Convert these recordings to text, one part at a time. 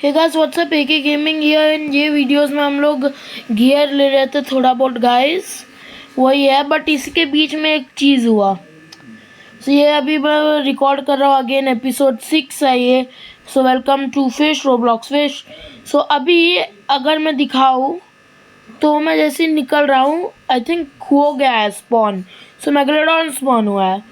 Hey guys what's up AK gaming here. इन ये videos में हम लोग गियर ले रहे थे थोड़ा बहुत गाइस, वही है। बट इसके बीच में एक चीज़ हुआ। सो ये अभी मैं रिकॉर्ड कर रहा हूँ अगेन, एपिसोड 6 है ये। So welcome to fish Roblox fish. So अभी अगर मैं दिखाऊँ तो मैं जैसे निकल रहा हूँ, आई थिंक हो गया है स्पॉन। सो मेगलोडॉन स्पॉन हुआ है।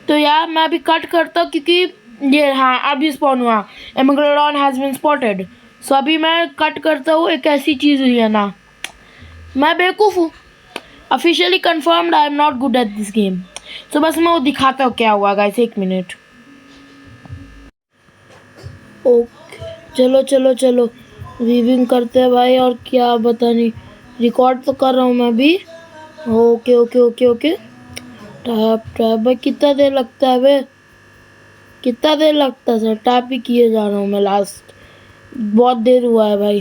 तो यार मैं अभी कट करता हूँ क्योंकि ये हाँ अभी स्पॉन हुआ, मेगलोडॉन हैज़ बीन स्पॉटेड। सो अभी मैं कट करता हूँ, एक ऐसी चीज़ हुई है ना, मैं बेवकूफ़ हूँ। Officially confirmed I am not good at this game. So बस मैं वो दिखाता हूँ क्या हुआ गाइस, 1 मिनट। ओके चलो चलो चलो वीविंग करते हैं भाई। और क्या बता नहीं, रिकॉर्ड तो कर रहा हूँ मैं भी। Okay okay okay okay tap tap भाई, कितना देर लगता है भाई, कितना देर लगता है सर? टैप ही किए जा रहा हूँ मैं, लास्ट बहुत देर हुआ है भाई।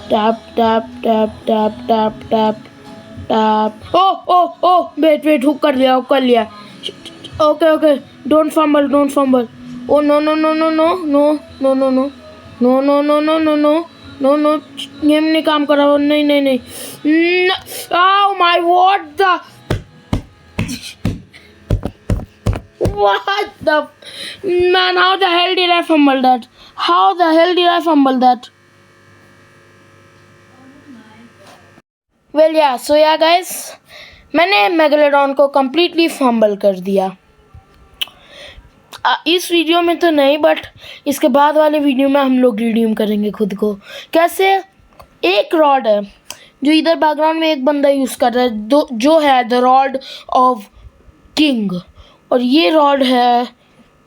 Tap tap tap tap tap tap tap. ओ ओ ओ वेट वेट, हुक कर लिया, हुक कर लिया। Okay okay don't fumble, don't fumble. ओ no no no no no no no no no no no no no no no no no, game नहीं काम कर रहा। नहीं नहीं नहीं, oh my what the what the man, how the hell did I fumble that? How the hell did I fumble that? Well yeah, so yeah guys, मैंने megalodon को completely fumble कर दिया। इस वीडियो में तो नहीं, बट इसके बाद वाले वीडियो में हम लोग रिडीम करेंगे खुद को। कैसे? एक रॉड है जो इधर बैकग्राउंड में एक बंदा यूज़ कर रहा है, जो है द रॉड ऑफ किंग। और ये रॉड है,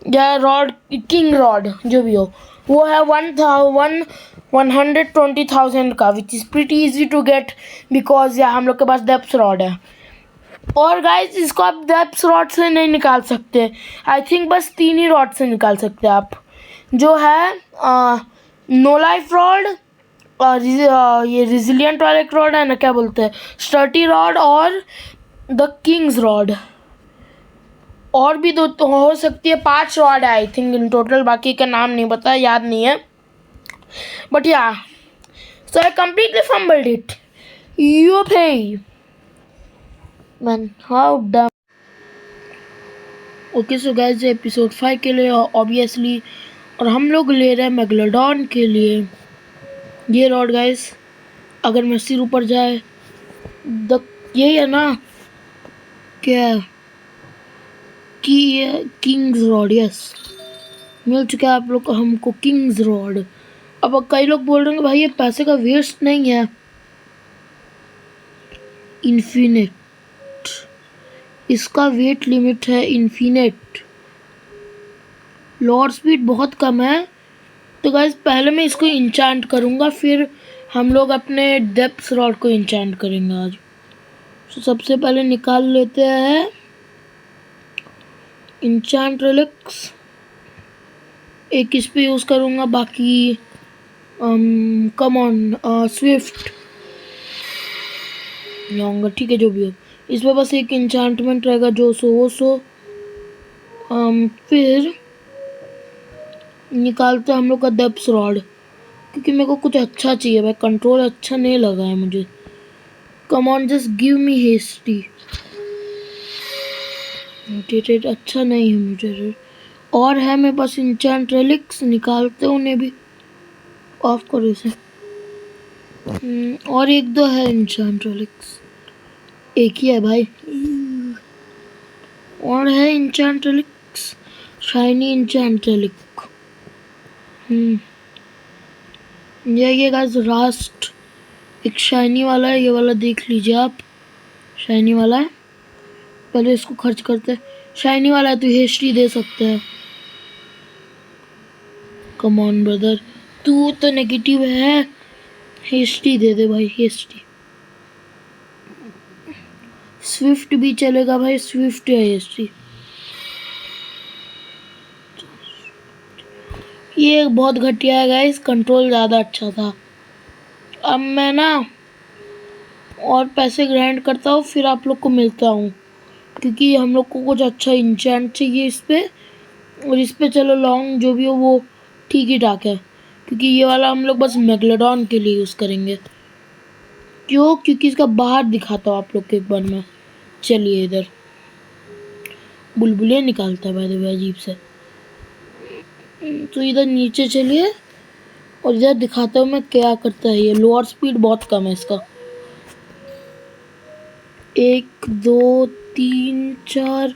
या रॉड किंग रॉड जो भी हो, वो है 120,000 का, which is pretty easy to get because या हम लोग के पास डेप्थ रॉड है। और गाइस इसको आप डेप्थ रॉड से नहीं निकाल सकते, आई थिंक बस 3 ही रॉड से निकाल सकते हैं आप, जो है नो लाइफ रॉड, और ये रिजिलियंट वाला एक रॉड है ना, क्या बोलते हैं, स्टर्टी रॉड, और द किंग्स रॉड। और भी 2 तो हो सकती है, 5 रॉड है आई थिंक इन टोटल, बाकी का नाम नहीं पता, याद नहीं है। But yeah so I completely fumbled it, you pay man, how dumb. Okay so guys episode 5 के लिए ऑब्वियसली, और हम लोग ले रहे हैं मेगलोडॉन के लिए ये रॉड गाइस। अगर मैं सिर ऊपर जाए, द यही है ना, क्या कि किंग्स रॉड, यस मिल चुका है आप लोग को, हमको किंग्स रॉड। अब कई लोग बोल रहे हैं भाई ये पैसे का वेस्ट नहीं है, इन्फिनिट, इसका वेट लिमिट है इन्फिनिट, लॉर्ड स्पीड बहुत कम है। तो गाइस पहले मैं इसको इंचांट करूँगा, फिर हम लोग अपने डेप्थ रॉड को इंचांट करेंगे आज। तो सबसे पहले निकाल लेते हैं इंचांट रिलिक्स, एक इस पे यूज़ करूँगा, बाकी कम ऑन स्विफ्ट लाऊंगा, ठीक है जो भी हो। इस पे बस एक इंचांटमेंट रहेगा, जो सो वो सो। फिर निकालते हैं हम लोग का डेप्थ रॉड, क्योंकि मेरे को कुछ अच्छा चाहिए भाई, कंट्रोल अच्छा नहीं लगा है मुझे। Come on just give me hasty, rotated अच्छा नहीं है मुझे। और है मेरे पास इंचांट रिलिक्स, निकालते उन्हें भी, ऑफ करो इसे। और 1-2 है इंचांट रिलिक्स, एक ही है भाई। और है enchant relics, shiny enchant relic. ये गाइस लास्ट एक शाइनी वाला है, ये वाला देख लीजिए आप, शाइनी वाला है। पहले इसको खर्च करते हैं, शाइनी वाला है तो हिस्ट्री दे सकते हैं। कम ऑन ब्रदर, तू तो नेगेटिव है, हिस्ट्री दे दे भाई, हिस्ट्री। स्विफ्ट भी चलेगा भाई, स्विफ्ट या हिस्ट्री। ये बहुत घटिया है गाइस, कंट्रोल ज़्यादा अच्छा था। अब मैं ना और पैसे ग्राइंड करता हूँ, फिर आप लोग को मिलता हूँ, क्योंकि हम लोग को कुछ अच्छा इंचेंट चाहिए इस पे। और इस पे चलो लॉन्ग जो भी हो वो ठीक ही ठाक है। क्योंकि ये वाला हम लोग बस मेगलोडॉन के लिए यूज़ करेंगे। क्यों? क्योंकि इसका बाहर दिखाता हूँ आप लोग के एक बार में। चलिए इधर बुलबुले निकालता है भाई अजीब से। तो इधर नीचे चलिए और इधर दिखाता हूँ मैं क्या करता है ये। लोअर स्पीड बहुत कम है इसका। 1 2 3 4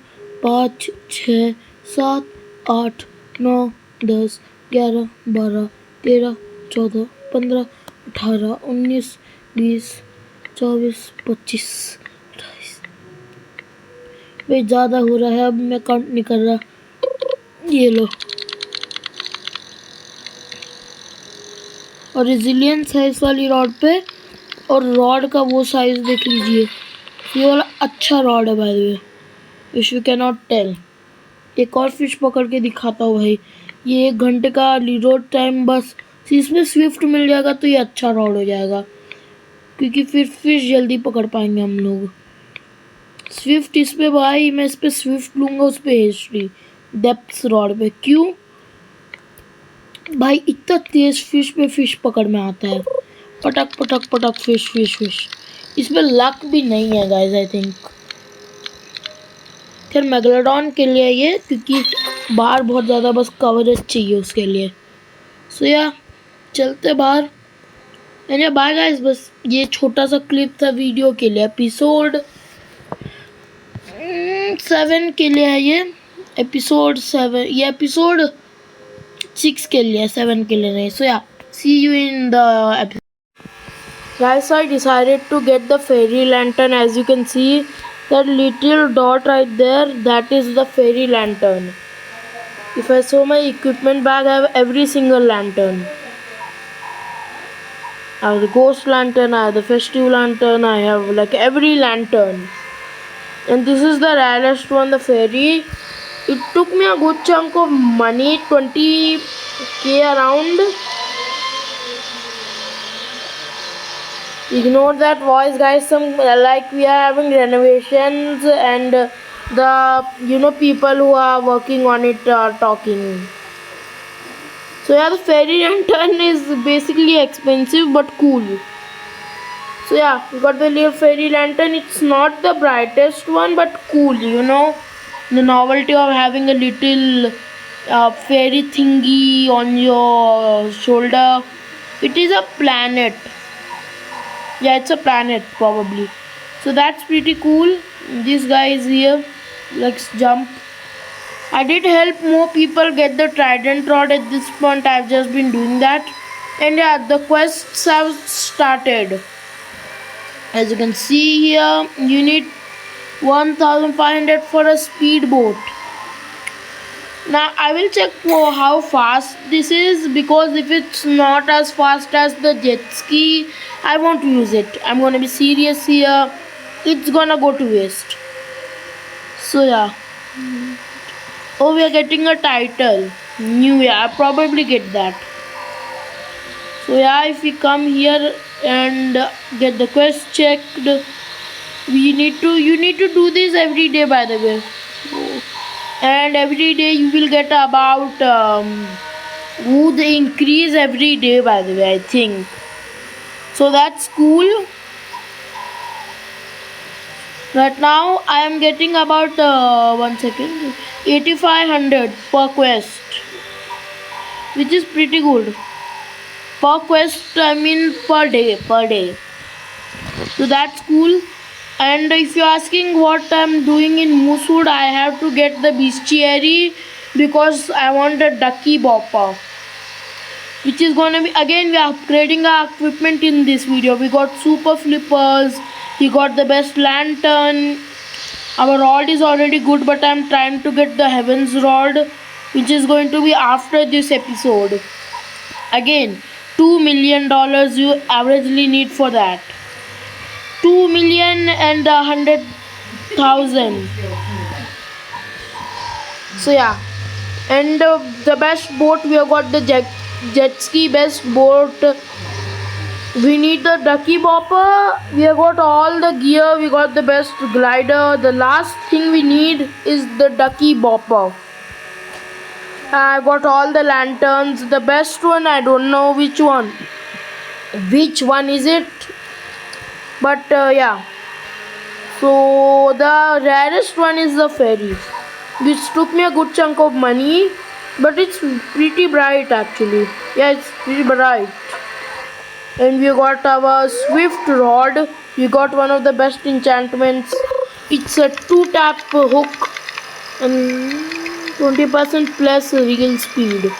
5 6 7 8 9 10 11 12 13 14 15 18 19 20 24 25 28। भाई ज़्यादा हो रहा है, अब मैं काउंट नहीं कर रहा। ये लो। और रेजिलियंस है इस वाली रॉड पे। और रॉड का वो साइज देख लीजिए, ये वाला अच्छा रॉड है by the way, if you can not tell. एक और फिश पकड़ के दिखाता हूँ भाई। ये 1 घंटे का रीलोड टाइम बस इसमें स्विफ्ट मिल जाएगा तो ये अच्छा रॉड हो जाएगा, क्योंकि फिर फिश जल्दी पकड़ पाएंगे हम लोग। स्विफ्ट इस पे भाई, मैं इस पे स्विफ्ट लूँगा, उस पे हिस्ट्री डेप्थ रॉड पे। क्यों भाई? इतना तेज फिश पे फिश पकड़ में आता है। पटक पटक पटक फिश फिश फिश। इसमें लक भी नहीं है गाइस आई थिंक। फिर मेगलोडॉन के लिए ये, क्योंकि बाहर बहुत ज़्यादा बस कवरेज चाहिए उसके लिए। सो या चलते बाहर। एंड बाय गाइस, बस ये छोटा सा क्लिप था वीडियो के लिए। एपिसोड 7 के लिए है ये। एपिसोड 7, ये एपिसोड 6 के लिए, 7 के लिए नहीं। So yeah see you in the episode. Guys, I decided to get the fairy lantern. As you can see, that little dot right there, that is the fairy lantern. If I show my equipment bag, I have every single lantern. I have the ghost lantern, I have the festive lantern, I have like every lantern. And this is the rarest one, the fairy. It took me a good chunk of money, 20k around. Ignore that voice guys, some like we are having renovations and the people who are working on it are talking. So yeah, the fairy lantern is basically expensive but cool. So yeah, we got the little fairy lantern. It's not the brightest one but cool, the novelty of having a little fairy thingy on your shoulder. It is a planet. Yeah, it's a planet probably. So that's pretty cool. This guy is here. Let's jump. I did help more people get the trident rod at this point. I've just been doing that. And yeah, the quests have started. As you can see here, you need 1500 for a speedboat. Now I will check how fast this is, because if it's not as fast as the jet ski, I won't use it. I'm gonna be serious here. It's gonna go to waste. So yeah. Oh, we are getting a title. New, yeah, I'll probably get that. So yeah, if we come here and get the quest checked, you need to do this every day, by the way. And every day you will get about wood increase every day, by the way, I think. So that's cool. Right now I am getting about 8500 per quest, which is pretty good. Per quest, I mean per day. So that's cool. And if you're asking what I'm doing in Moosewood, I have to get the bestiary because I want a ducky bopper, which is gonna be, again we are upgrading our equipment in this video. We got super flippers, we got the best lantern. Our rod is already good, but I'm trying to get the heavens rod, which is going to be after this episode. Again, $2 million you averagely need for that. 2,100,000. So yeah, and the best boat, we have got the jet ski best boat. We need the ducky bopper. We have got all the gear. We got the best glider. The last thing we need is the ducky bopper. I got all the lanterns. The best one, I don't know which one. Which one is it? But yeah. So the rarest one is the fairy, which took me a good chunk of money. But it's pretty bright actually. Yeah, it's pretty bright. And we got our swift rod. We got one of the best enchantments. It's a 2-tap hook and 20% plus real speed.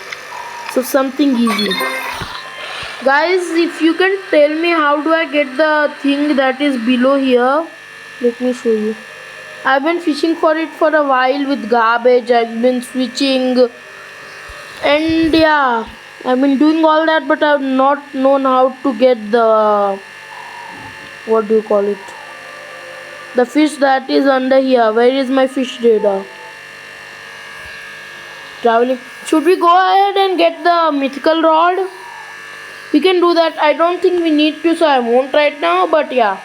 So something easy. Guys, if you can tell me how do I get the thing that is below here, let me show you. I've been fishing for it for a while with garbage. I've been switching, and yeah, I've been doing all that, but I've not known how to get the, what do you call it, the fish that is under here. Where is my fish radar? Traveling. Should we go ahead and get the mythical rod? We can do that. I don't think we need to, so I won't right now, but yeah.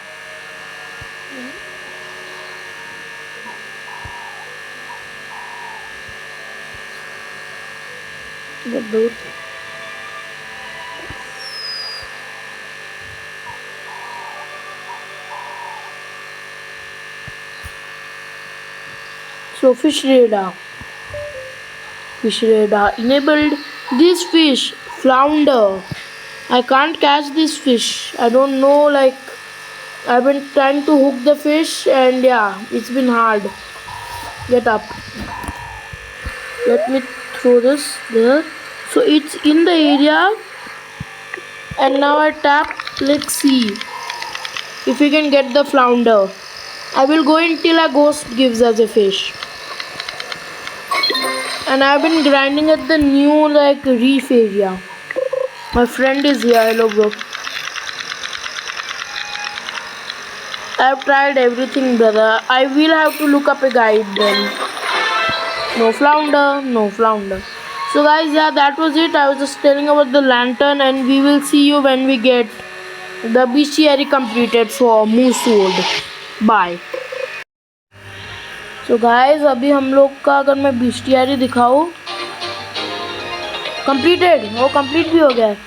What do? So fish radar enabled. This fish, flounder. I can't catch this fish. I don't know, like I've been trying to hook the fish and yeah, it's been hard. Get up. Let me throw this there. So it's in the area, and now I tap. Let's see if we can get the flounder. I will go until a ghost gives us a fish. And I've been grinding at the new like reef area. My friend is here. Hello bro. I've tried everything, brother. I will have to look up a guide then. No flounder. So guys, yeah, that was it. I was just telling about the lantern, and we will see you when we get the bestiary completed for Moose Sword. Bye. So guys, अभी हम लोग का अगर मैं bestiary दिखाऊँ, completed, वो complete भी हो गया है.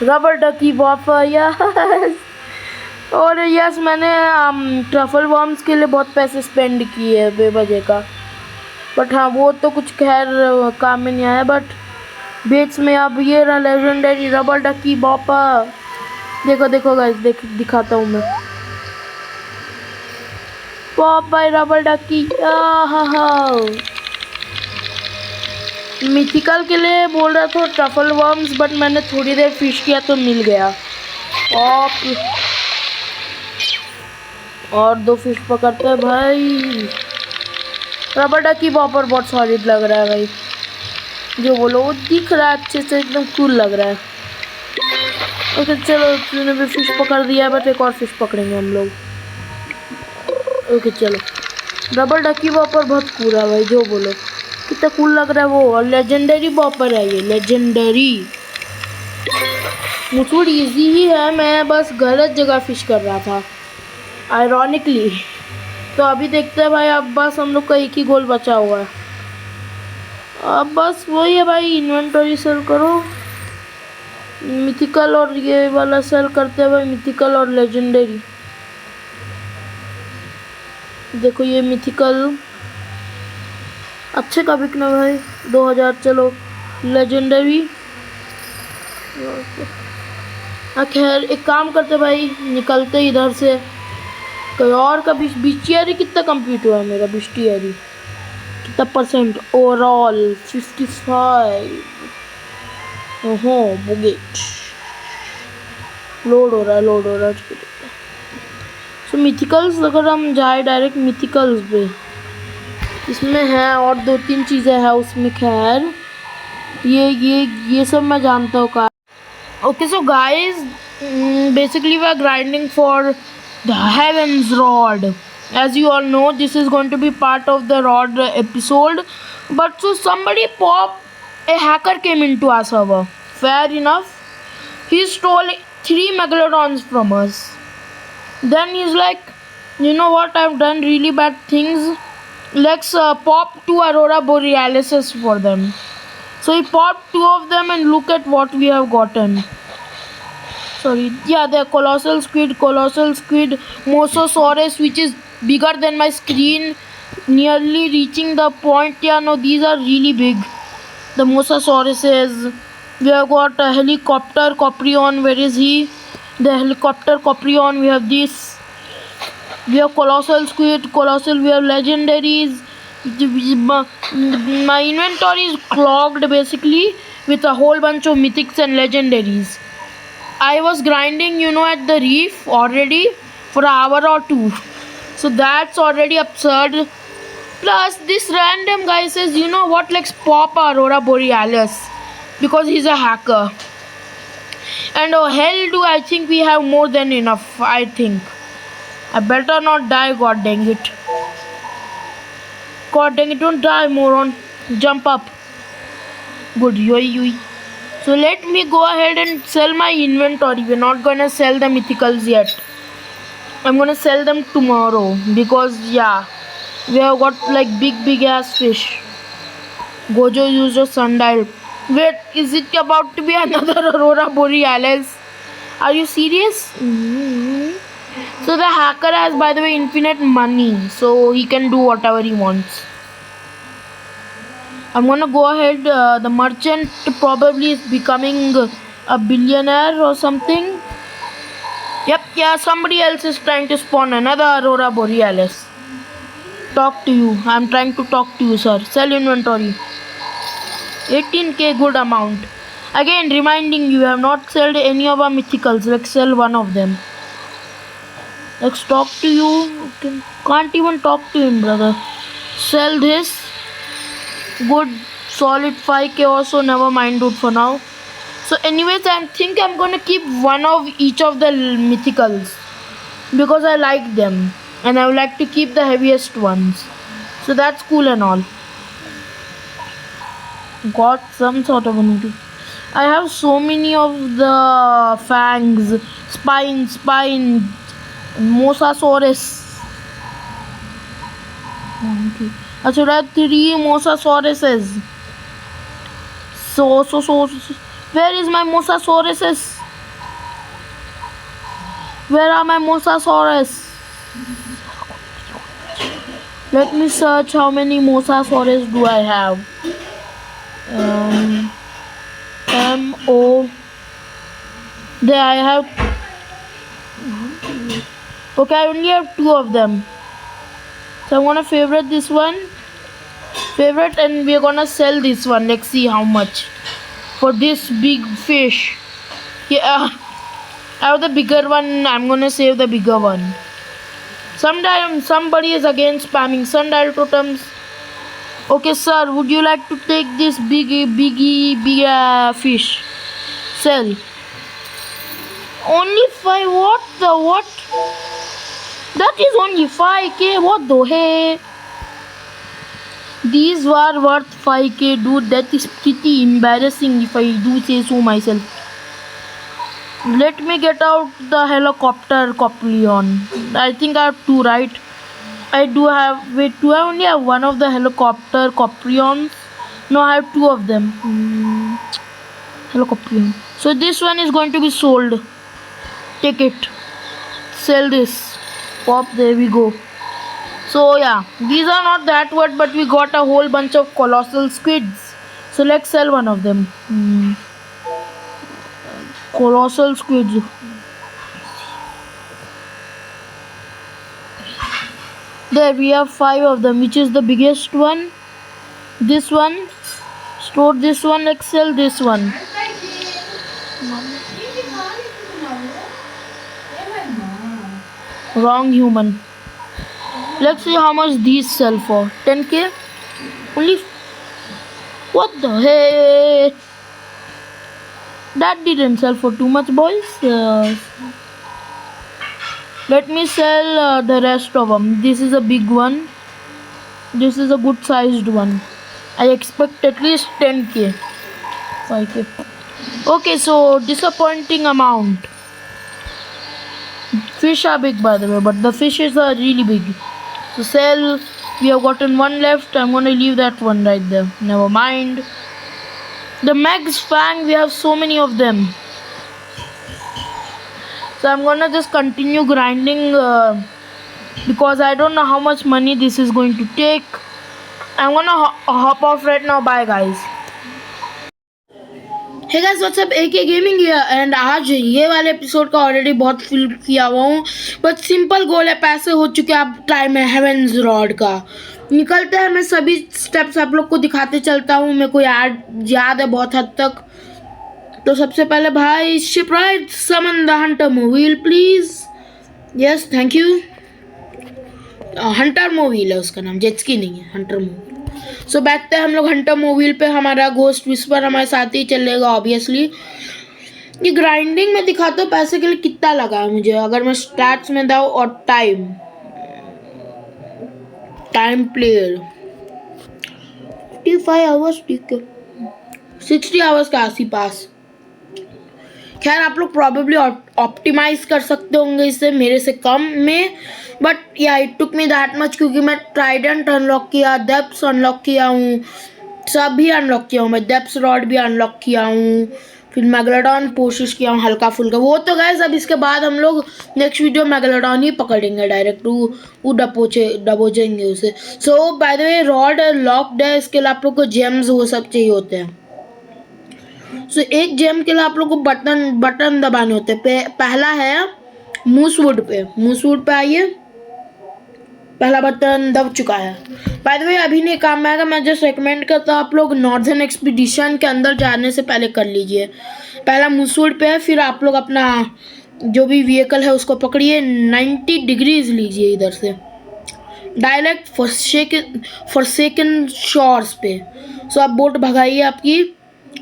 Rubber डकी वॉफर, yes. और यस, मैंने ट्रफल वर्म्स के लिए बहुत पैसे स्पेंड किए हैं बेवजह का. बट हाँ, वो तो कुछ खैर काम में नहीं आया. बट बेट्स में अब ये रहा लेजेंडरी रबर डकी वॉफर. देखो गाइस, दिखाता हूँ मैं. Pop bye rubber ducky. Mythical के लिए बोल रहा था ट्रफल वर्म्स, बट मैंने थोड़ी देर फिश किया तो मिल गया. और 2 फिश पकड़ते हैं भाई. रबर डकी वॉपर बहुत सॉलिड लग रहा है भाई. जो बोलो वो दिख रहा है अच्छे से, एकदम कूल लग रहा है. ओके चलो, तूने भी फिश पकड़ दिया है, बट एक और फिश पकड़ेंगे हम लोग. ओके चलो. रबर डकी वॉपर बहुत कूल है भाई, जो बोलो. कितना कूल लग रहा है वो. और लेजेंडरी वॉपर है ये, लेजेंडरी. मुझे इजी ही है, मैं बस गलत जगह फिश कर रहा था आयरॉनिकली. तो अभी देखते हैं भाई. अब बस हम लोग का एक ही गोल बचा हुआ है. अब बस वही है भाई, इन्वेंटरी सेल करो. मिथिकल और ये वाला सेल करते हैं भाई, मिथिकल और लेजेंडरी. देखो ये मिथिकल अच्छे का बिकना भाई. 2000. चलो लेजेंडरी. खैर एक काम करते भाई, निकलते इधर से. कोई और का बिस्टियरी कितना कंप्लीट हुआ है मेरा. बिस्टियरी कितना परसेंट ओवरऑल? 55. ओहो बुगेट. लोड हो रहा है. सो मिथिकल्स, अगर हम जाए डायरेक्ट मिथिकल्स पे, इसमें है और 2-3 चीज़ें हैं उसमें. खैर ये सब मैं जानता हूँ का. Okay so guys, basically we are grinding for the Heaven's Rod. As you all know, this is going to be part of the Rod episode. But so somebody a hacker came into our server. Fair enough. He stole 3 megalodons from us. Then he's like, you know what, I've done really bad things. Let's pop 2 Aurora Borealises for them. So we popped 2 of them and look at what we have gotten. Sorry, yeah, they're Colossal Squid, Mosasaurus, which is bigger than my screen, nearly reaching the point. Yeah, no, these are really big. The Mosasauruses. We have got a Helicopter Coprion. Where is he? The Helicopter Coprion. We have this. We have Colossal Squid, Colossal. We have Legendaries. My inventory is clogged basically with a whole bunch of mythics and legendaries. I was grinding, at the reef already for an hour or two. So that's already absurd. Plus, this random guy says, you know what, let's pop Aurora Borealis because he's a hacker. And oh hell do I think we have more than enough, I think. I better not die, god dang it. God dang it, don't die, moron. Jump up. Good, yoi. So let me go ahead and sell my inventory. We're not gonna sell the mythicals yet. I'm gonna sell them tomorrow because yeah, we have got like big ass fish. Gojo used a sundial. Wait, is it about to be another Aurora Borealis? Are you serious? So the hacker has, by the way, infinite money, so he can do whatever he wants. I'm gonna go ahead. The merchant probably is becoming a billionaire or something. Yep, yeah, somebody else is trying to spawn another Aurora Borealis. Talk to you. I'm trying to talk to you, sir. Sell inventory. 18k, good amount. Again, reminding you, have not sold any of our mythicals. Let's sell one of them. Let's talk to you. Can't even talk to him, brother. Sell this. Good, solid 5k or so. Never mind, dude, for now. So anyways, I think I'm gonna keep one of each of the mythicals because I like them and I would like to keep the heaviest ones. So that's cool and all. Got some sort of a... I have so many of the fangs, spine, Mosasaurus. I should have 3 Mosasauruses. So. Where is my Mosasauruses? Where are my Mosasaurus? Let me search how many Mosasaurus do I have. M-O. There I have. Okay, I only have 2 of them. So I'm gonna favorite this one. And we're gonna sell this one. Let's see how much. For this big fish. Yeah. I have the bigger one. I'm gonna save the bigger one. Somebody is again spamming sundial totems. Okay, sir, would you like to take this big fish? Sell. Only 5. What? That is only 5k. What the heck? These were worth 5k, dude. That is pretty embarrassing if I do say so myself. Let me get out the Helicopter Coprion. I think I have 2, right? I do have. Wait, do I only have one of the Helicopter Coprions? No, I have 2 of them. Helicoprion. So this one is going to be sold. Take it. Sell this. Pop. There we go. So yeah, these are not that worth, but we got a whole bunch of Colossal Squids. So let's sell one of them. Colossal Squids. There we have 5 of them. Which is the biggest one? This one. Store this one. Let's sell this one. Wrong human. Let's see how much these sell for. 10k? Only. What the heck? That didn't sell for too much, boys. Let me sell the rest of them. This is a big one. This is a good sized one. I expect at least 10k. 5k. Okay, so disappointing amount. Fish are big, by the way, but the fishes are really big. So sell. We have gotten one left. I'm gonna leave that one right there. Never mind. The Meg's Fang, we have so many of them. So I'm gonna just continue grinding because I don't know how much money this is going to take. I'm gonna hop off right now. Bye guys. Hey guys, what's up? AK Gaming here and आज ये वाले episode का already बहुत feel किया हुआ हूँ, but simple गोल है, पैसे हो चुके हैं, अब टाइम है हेवेंस रॉड का। निकलते हैं, मैं सभी स्टेप्स आप लोग को दिखाते चलता हूँ, मेरे को याद है बहुत हद तक। तो सबसे पहले भाई ship right summon the hunter mobile please. Yes thank you. Hunter mobile है उसका नाम, जेट्सकी नहीं है, हंटर मोबाइल। सो बैठते हैं हम लोग हंटर मोबाइल पे। हमारा गोस्ट विस्पर हमारे साथ ही चलेगा ऑब्वियसली। ये ग्राइंडिंग में दिखाता हूँ पैसे के लिए कितना लगा है मुझे, अगर मैं स्टैट्स में दाऊँ और टाइम प्लेयर 55 आवर्स, ठीक है 60 आवर्स के आस पास। खैर आप लोग प्रॉबेबली ऑप्टिमाइज कर सकते होंगे इससे मेरे से कम में, बट या it took me that much क्योंकि मैं ट्राइडेंट अनलॉक किया, डेप्स अनलॉक किया हूँ, सब भी अनलॉक किया हूँ मैं, डेप्स रॉड भी अनलॉक किया हूँ, फिर मेगालोडॉन कोशिश किया हूँ हल्का फुल्का। वो तो गाइस अब इसके बाद हम लोग नेक्स्ट वीडियो मेगालोडॉन ही पकड़ेंगे डायरेक्ट, वो डबोचेंगे उसे। So by the way rod locked है, इसके लिए आप लोग को जेम्स वो सब चाहिए होते हैं। सो एक जेम के लिए आप लोग को बटन दबाने होते हैं। पहला है मूसवुड पे आइए, पहला बटन दब चुका है। बाय द वे अभी नहीं काम में आएगा, मैं जस्ट रेकमेंड करता हूँ आप लोग नॉर्दर्न एक्सपीडिशन के अंदर जाने से पहले कर लीजिए। पहला मूसवुड पे है, फिर आप लोग अपना जो भी व्हीकल है उसको पकड़िए, 90 डिग्रीज लीजिए इधर से डायरेक्ट फॉरसेकन शोर्स पे। सो आप बोट भगाइए आपकी।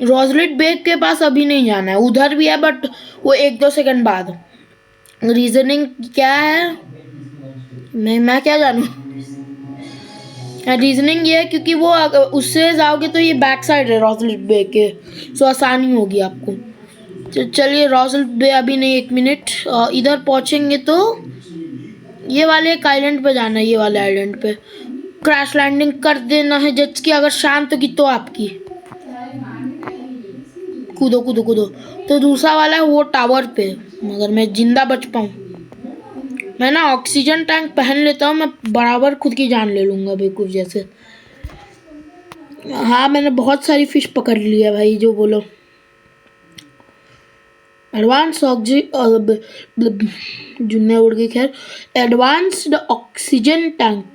रोजलिट बेग के पास अभी नहीं जाना है, उधर भी है बट वो 1-2 सेकंड बाद। रीजनिंग क्या है मैं क्या जानूँ। रीजनिंग ये है क्योंकि वो उससे जाओगे तो ये बैक साइड है रोजलिट बे के, सो आसानी होगी आपको। चलिए रोजलिट बे अभी नहीं, 1 मिनट इधर पहुँचेंगे तो ये वाले एक आइलैंड पे जाना है, ये वाले आइलैंड पे क्रैश लैंडिंग कर देना है जेट्स की, अगर शांत होगी तो आपकी। कूदो कूदो कूदो। तो दूसरा वाला है वो टावर पे, मगर मैं जिंदा बच पाऊँ। मैं ना ऑक्सीजन टैंक पहन लेता हूँ, मैं बराबर खुद की जान ले लूँगा बेवकूफ़ जैसे। हाँ मैंने बहुत सारी फिश पकड़ ली है भाई, जो बोलो। एडवांस जुन्ने उड़ गई। खैर एडवांस्ड ऑक्सीजन टैंक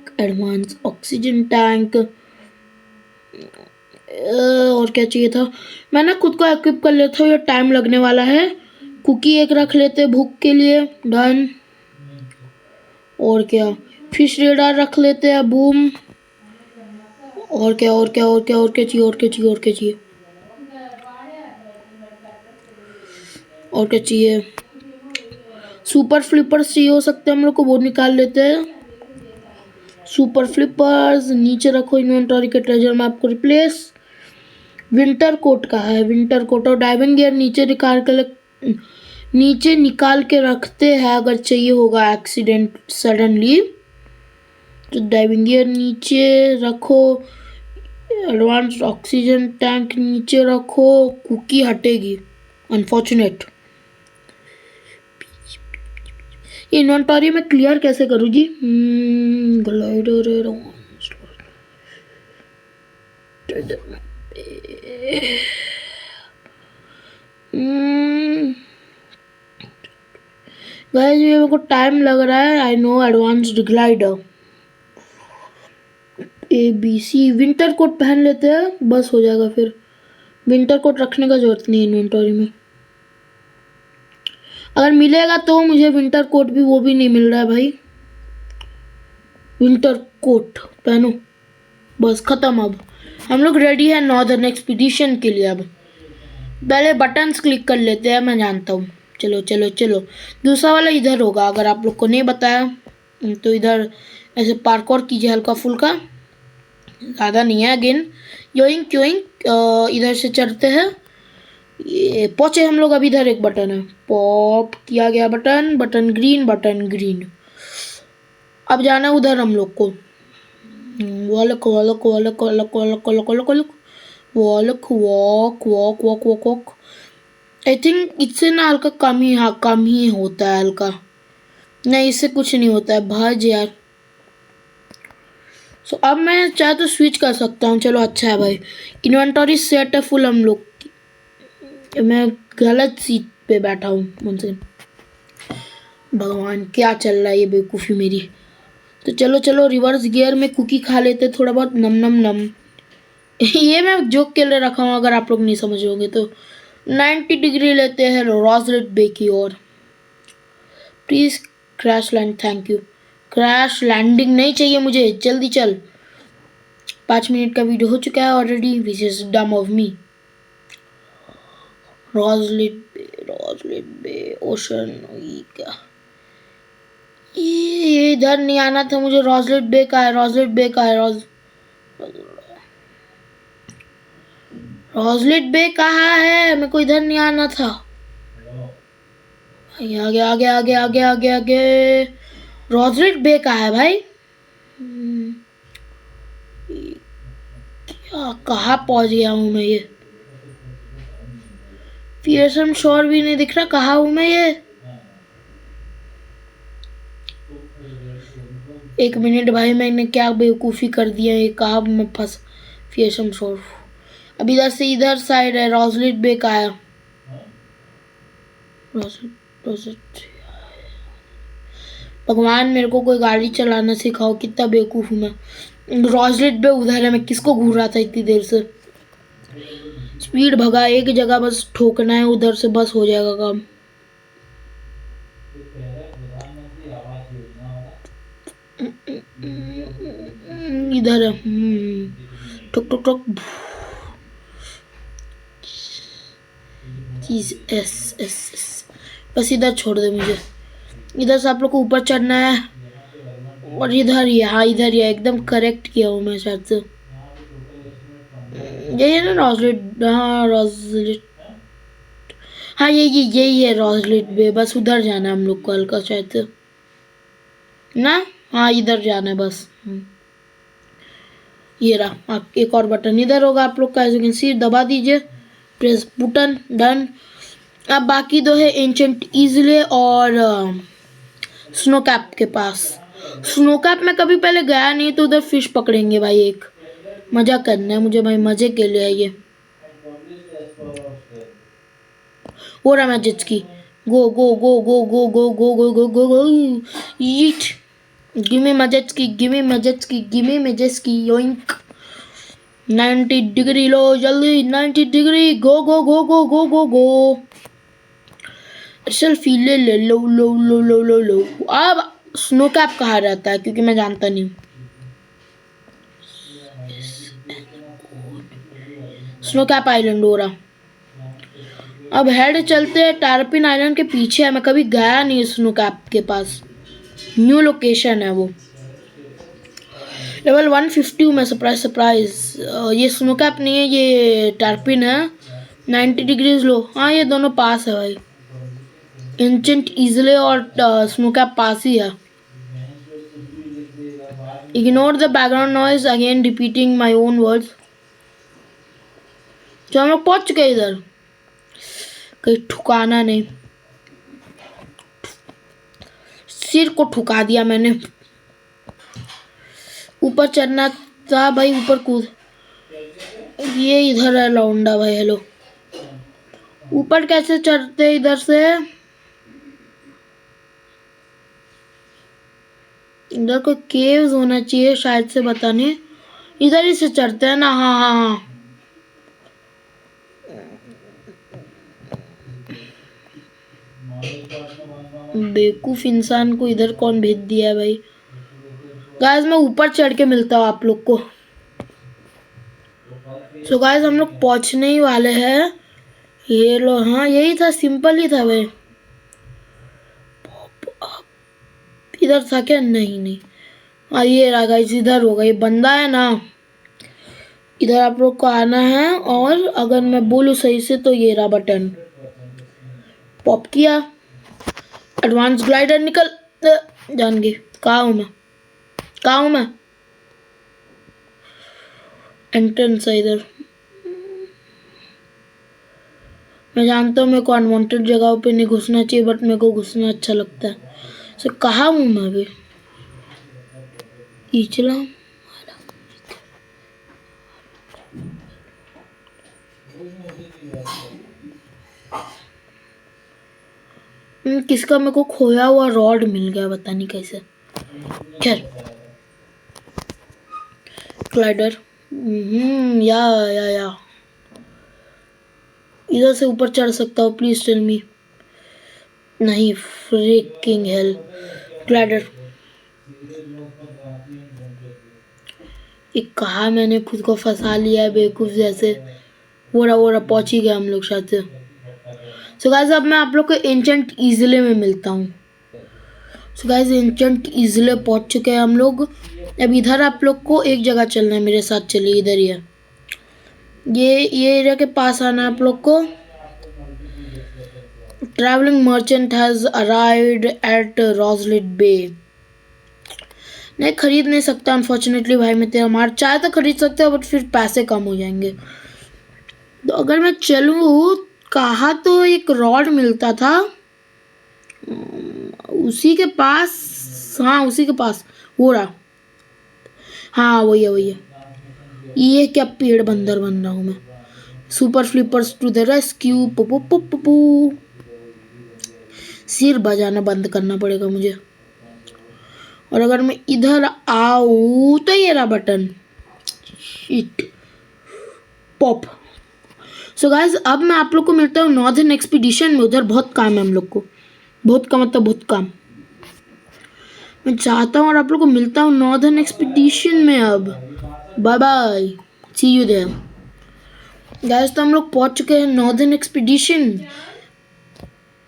और क्या चाहिए था। मैं ना खुद को इक्विप कर लेता हूँ, ये टाइम लगने वाला है। कुकी एक रख लेते भूख के लिए, डन। और क्या फिश रेडार रख लेते हैं, बूम। और क्या चाहिए। सुपर फ्लिपर्स चाहिए हो सकते हैं हम लोग को, वो निकाल लेते हैं। सुपर फ्लिपर्स नीचे रखो इन्वेंटरी के ट्रेजर में आपको रिप्लेस। विंटर कोट का है, विंटर कोट और डाइविंग गियर नीचे निकाल के रखते हैं अगर चाहिए होगा एक्सीडेंट सडनली। तो डाइविंग गियर नीचे रखो, एडवांस ऑक्सीजन टैंक नीचे रखो, कुकी हटेगी अनफॉर्चुनेट। इन्वेंटरी में क्लियर कैसे करूँ जी। ग्लाइडर गाइस ये मेरे को टाइम लग रहा है, I know. Advanced glider ABC winter coat पहन लेते हैं, बस हो जाएगा। फिर विंटर कोट रखने का जरूरत नहीं है इन्वेंटरी में, अगर मिलेगा तो मुझे विंटर कोट भी, वो भी नहीं मिल रहा है भाई। विंटर कोट पहनो, बस खत्म। अब हम लोग रेडी है नॉर्दर्न एक्सपीडिशन के लिए। अब पहले बटन्स क्लिक कर लेते हैं, मैं जानता हूँ। चलो दूसरा वाला इधर होगा, अगर आप लोग को नहीं बताया तो इधर ऐसे पार्कोर कीजिए हल्का फुल्का, ज़्यादा नहीं है। अगेन योइंग इधर से चढ़ते हैं, ये पहुँचे हम लोग। अभी इधर एक बटन है, पॉप किया गया बटन ग्रीन। अब जाना उधर हम लोग को, walk walk walk walk walk walk walk walk walk walk walk walk walk. I think इससे ना हल्का कम ही, हाँ कम ही होता है हल्का, नहीं इससे कुछ नहीं होता है भाज यार। सो अब मैं चाहे तो स्विच कर सकता हूँ, चलो अच्छा है भाई। इन्वेंटरी सेट है फुल हम लोग की। मैं गलत सीट पे बैठा हूँ मुझसे, भगवान क्या चल रहा है ये बेवकूफ़ी मेरी। तो चलो चलो रिवर्स गियर में कुकी खा लेते थोड़ा बहुत, नम नम नम। ये मैं जोक के लिए रखा हूँ, अगर आप लोग नहीं समझोगे तो। 90 डिग्री लेते हैं रोजलेट बे की ओर। Please crash land, thank you. Crash landing नहीं चाहिए मुझे, जल्दी चल। 5 मिनट का वीडियो हो चुका है already, which is dumb of me. Roslit bay ocean का ये इधर नहीं आना था मुझे। रोजलेट बे का है, रोजलेट बे का है। रोजलेट बे कहाँ है? मेरे को इधर नहीं आना था। आगे आगे आगे आगे आगे आगे आगे। रोजलेट बे कहाँ है भाई? क्या कहाँ पहुंच गया हूँ मैं ये? पियर्सन शोर भी नहीं दिख रहा, कहाँ हूँ मैं ये? 1 मिनट भाई, मैंने क्या बेवकूफ़ी कर दिया, ये कहाँ मैं फंस। पियर्सन शोर अब इधर से इधर साइड है। रोजलेट बे का है। भगवान मेरे को कोई गाड़ी चलाना सिखाओ, कितना बेवकूफ़ हूँ मैं। रोजलेट बे उधर है, मैं किसको घूर रहा था इतनी देर से। स्पीड भगा, एक जगह बस ठोकना है, उधर से बस हो जाएगा काम। इधर है। ठुक ठुक ठुक। एस एस एस, बस इधर छोड़ दे मुझे। इधर से आप लोग को ऊपर चढ़ना है, और इधर ही, हाँ इधर ही, एकदम करेक्ट किया हूँ मैं शायद से। यही है ना रोजलेट? हाँ रोजलेट, हाँ यही है रोजलेट बे। बस उधर जाना है हम लोग को हल्का शायद से ना। हाँ इधर जाना है बस। ये रहा आप, एक और बटन इधर होगा आप लोग का, एज यू कैन सी, दबा दीजिए, प्रेस बटन, डन। अब बाकी दो है एंशंट ईजले और स्नो कैप के पास। स्नो कैप में कभी पहले गया नहीं, तो उधर फिश पकड़ेंगे भाई। एक मजा करना है मुझे भाई, मजे के लिए ये हो रहा। मैं जिसकी go go go go go go go go go go go eat. Gimme मजेट्सकी, गिमी मजेट्सकी, गिमी मजेट्सकी, योइंक। 90 डिग्री लो जल्दी, 90 डिग्री, गो go go go go go गो। सेल्फी ले ले लो लो लो लो लो लो। अब स्नो कैप कहाँ रहता है, क्योंकि मैं जानता नहीं। स्नो कैप आइलैंड हो रहा। अब हेड चलते हैं टारपिन आइलैंड के पीछे है। मैं कभी गया नहीं स्नो कैप के पास, न्यू लोकेशन है वो। लेवल 150 में, सरप्राइज सरप्राइज। ये स्नो कैप नहीं है, ये टारपिन है। 90 डिग्रीज लो, हाँ ये दोनों पास है भाई। एंशंट ईजले और स्नो कैप पास ही है। Ignore the background noise, again repeating my own words. तो हम लोग पहुंच चुके इधर, कहीं ठुकाना नहीं। सिर को ठुका दिया मैंने। ऊपर चढ़ना था भाई, ऊपर कूद। ये इधर है लौंडा भाई, हेलो। ऊपर कैसे चढ़ते इधर से? इधर कोई केव्स होना चाहिए शायद से, बताने। इधर ही से चढ़ते हैं ना? हाँ हाँ हाँ। बेवकूफ इंसान को इधर कौन भेज दिया है भाई। गाइस मैं ऊपर चढ़ के मिलता हूँ आप लोग को। सो गाइस हम लोग पहुंचने ही वाले हैं। ये लो, हाँ यही था, सिंपल ही था भाई। इधर था क्या? नहीं नहीं, हाँ ये रहा गाइस, इधर होगा। ये बंदा है ना, इधर आप लोग को आना है। और अगर मैं बोलूँ सही से तो ये रहा बटन, पॉप किया, एडवांस ग्लाइडर निकल। जान गए कहाँ हूँ मैं, कहाँ हूँ मैं? एंट्रेंस है इधर। मैं जानता हूँ मेरे को अनवांटेड जगहों पे नहीं घुसना चाहिए, बट मेरे को घुसना अच्छा लगता है। सो कहाँ हूँ मैं अभी? इचला किसका मेरे को खोया हुआ रॉड मिल गया, पता नहीं कैसे। खैर क्लाइडर, या इधर से ऊपर चढ़ सकता हूँ? Please tell me. नहीं, फ्रीकिंग हेल। ग्लाइडर, ये कहा मैंने खुद को फंसा लिया है बेवकूफ जैसे। वो रहा पहुंच ही गया हम लोग शायद से। सो गाइस अब मैं आप लोग को एंशंट इजले में मिलता हूँ। सो गाइस एंशंट इजले पहुंच चुके हैं हम लोग। अब इधर आप लोग को एक जगह चलना है, मेरे साथ चलिए। इधर ही है, ये एरिया के पास आना है आप लोग को। Travelling merchant has arrived at Roslit bay. नहीं खरीद नहीं सकता अनफॉर्चुनेटली भाई, मैं तेरा मार चाहे तो खरीद सकते हो, बट फिर पैसे कम हो जाएंगे। तो अगर मैं चलूँ कहा तो एक रॉड मिलता था उसी के पास। हाँ उसी के पास वो रहा। हाँ वही है। ये क्या पेड़ बंदर बन रहा हूँ मैं। Super flippers to the rescue. पपू पपू। सिर बजाना बंद करना पड़ेगा मुझे। और अगर मैं इधर आऊँ तो ये रहा button. Shit pop. So guys अब मैं आप लोग को मिलता हूँ नॉर्दर्न एक्सपीडिशन में। उधर बहुत काम है हम लोग को, बहुत काम मतलब बहुत काम। मैं चाहता हूँ और आप लोग को मिलता हूँ नॉर्दर्न एक्सपीडिशन में। अब bye bye, see you there guys. तो हम लोग पहुंच चुके हैं नॉर्दर्न एक्सपीडिशन।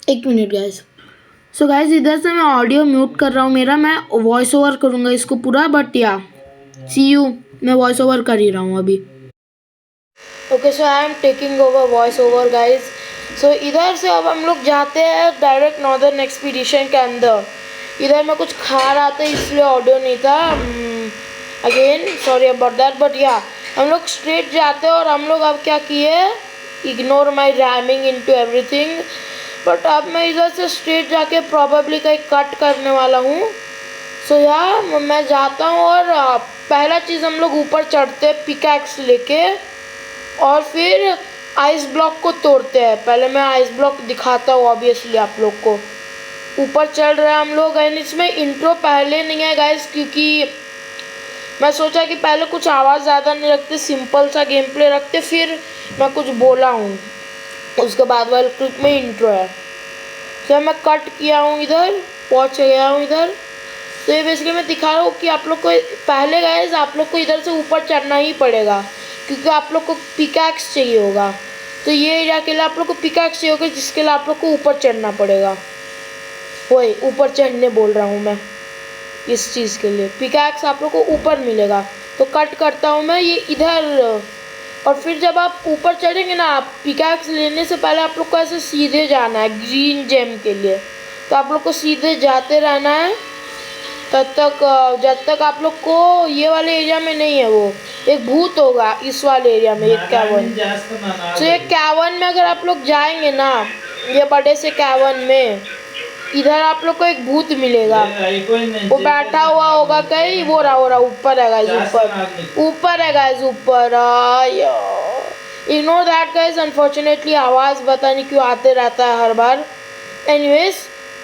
एक मिनट गाइस। सो गाइस इधर से मैं ऑडियो म्यूट कर रहा हूँ मेरा, मैं वॉइस ओवर करूँगा इसको पूरा, बट या सी यू। मैं वॉइस ओवर कर ही रहा हूँ अभी। Okay so I am taking over voice over guys. So इधर से अब हम लोग जाते हैं डायरेक्ट नॉर्दर्न एक्सपीडिशन के अंदर। इधर मैं कुछ खा रहा था इसलिए ऑडियो नहीं था। Again sorry about that, but या हम लोग स्ट्रेट जाते हैं। और हम लोग अब क्या किए, ignore my rhyming into everything. But अब मैं इधर से स्ट्रेट जाके प्रॉबेबली कहीं कट करने वाला हूँ। सो या मैं जाता हूँ और पहला चीज़ हम लोग ऊपर चढ़ते हैं पिकैक्स लेके, और फिर आइस ब्लॉक को तोड़ते हैं। पहले मैं आइस ब्लॉक दिखाता हूँ ऑब्वियसली आप लोग को। ऊपर चढ़ रहे हैं हम लोग। एंड इसमें इंट्रो पहले नहीं है गाइस, क्योंकि मैं सोचा कि पहले कुछ आवाज़ ज़्यादा नहीं रखते, सिंपल सा गेम प्ले रखते, फिर मैं कुछ बोला हूँ उसके बाद वाले क्लिप में इंट्रो है। तो मैं कट किया हूँ, इधर पहुँच गया हूँ इधर। तो ये बेसिकली मैं दिखा रहा हूँ कि आप लोग को पहले गाइस आप लोग को इधर से ऊपर चढ़ना ही पड़ेगा, क्योंकि आप लोग को पिकैक्स चाहिए होगा। तो ये एरिया के लिए आप लोग को पिकैक्स चाहिए होगा, जिसके लिए आप लोग को ऊपर चढ़ना पड़ेगा। वही ऊपर चढ़ने बोल रहा हूँ मैं, इस चीज़ के लिए पिकैक्स आप लोग को ऊपर मिलेगा। तो कट करता हूँ मैं ये इधर। और फिर जब आप ऊपर चढ़ेंगे ना, आप पिकैक्स लेने से पहले आप लोग को ऐसे सीधे जाना है ग्रीन जेम के लिए। तो आप लोग को सीधे जाते रहना है तब तक जब तक आप लोग को ये वाले एरिया में नहीं है वो एक भूत होगा इस वाले एरिया में, एक कैवन। तो ये कैवन में अगर आप लोग जाएंगे ना, ये बड़े से कैवन में, इधर आप लोग को एक भूत मिलेगा। वो बैठा हुआ होगा कहीं, वो रहा ऊपर है गाइस, ऊपर है गाइस, ऊपर। इग्नोर दैट गाइस, अनफॉर्चुनेटली आवाज़ पता नहीं क्यों आते रहता है हर बार। एनीवेज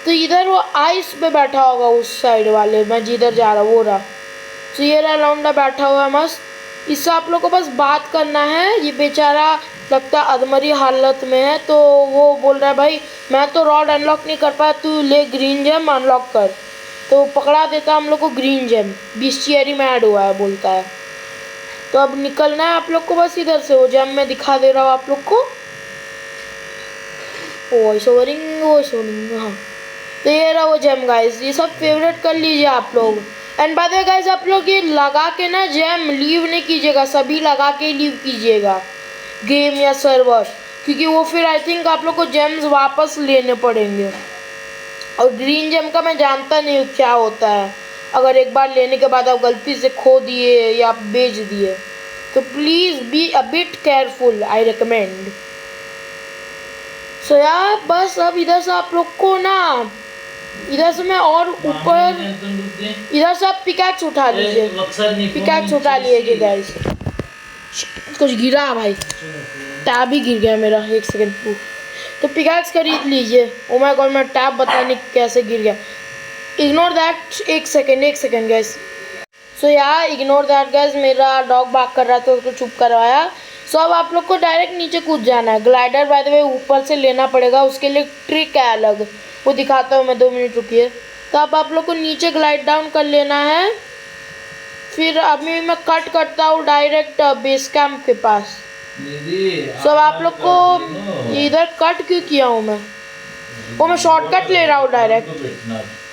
तो इधर वो आइस पे बैठा होगा उस साइड वाले, मैं जिधर जा रहा हूँ वो रहा। तो ये रहा लौंडा बैठा हुआ है मस्त। इससे आप लोग को बस बात करना है। ये बेचारा लगता है अधमरी हालत में है, तो वो बोल रहा है भाई मैं तो रॉड अनलॉक नहीं कर पाया, तू ले ग्रीन जेम अनलॉक कर। तो पकड़ा देता हम लोग को ग्रीन जेम, बिस्टियरी में ऐड हुआ है बोलता है। तो अब निकलना है आप लोग को बस इधर से। वो जेम मैं दिखा दे रहा हूँ आप लोग को, वॉइस ओवरिंग हाँ। तो ये रहा वो जेम गाइस, ये सब फेवरेट कर लीजिए आप लोग। And bye the way guys आप लोग ये लगा के ना जेम लीव नहीं कीजिएगा, सभी लगा के लीव कीजिएगा गेम या सर्वर, क्योंकि वो फिर आई थिंक आप लोग को जेम्स वापस लेने पड़ेंगे। और ग्रीन जेम का मैं जानता नहीं हूँ क्या होता है, अगर एक बार लेने के बाद आप गलती से खो दिए या आप बेच दिए तो please be a bit careful, I recommend. So यार बस अब इधर से आप लोग को ना, इधर से मैं और ऊपर, इधर से आप पिकैक्स उठा लीजिए, पिकैक्स उठा लीजिए गाइस। कुछ गिरा भाई, टैब ही गिर गया मेरा, एक सेकंड। तो पिकैक्स खरीद लीजिए। ओ माय गॉड, मैं टैब बताने कैसे गिर गया। इग्नोर दैट, एक सेकंड गाइस। सो यार इग्नोर दैट गाइस, मेरा डॉग बाग कर रहा था, उसको चुप करवाया। सो अब आप लोग को डायरेक्ट नीचे कूद जाना है। ग्लाइडर बाय द वे ऊपर से लेना पड़ेगा, उसके लिए ट्रिक है अलग, वो दिखाता हूँ मैं, 2 मिनट रुकिए। तो अब आप लोग को नीचे ग्लाइड डाउन कर लेना है। फिर अभी मैं कट करता हूँ डायरेक्ट बेस कैंप के पास। सो अब आप लोग को इधर कट क्यों किया हूँ मैं, वो मैं शॉर्टकट ले रहा हूँ डायरेक्ट।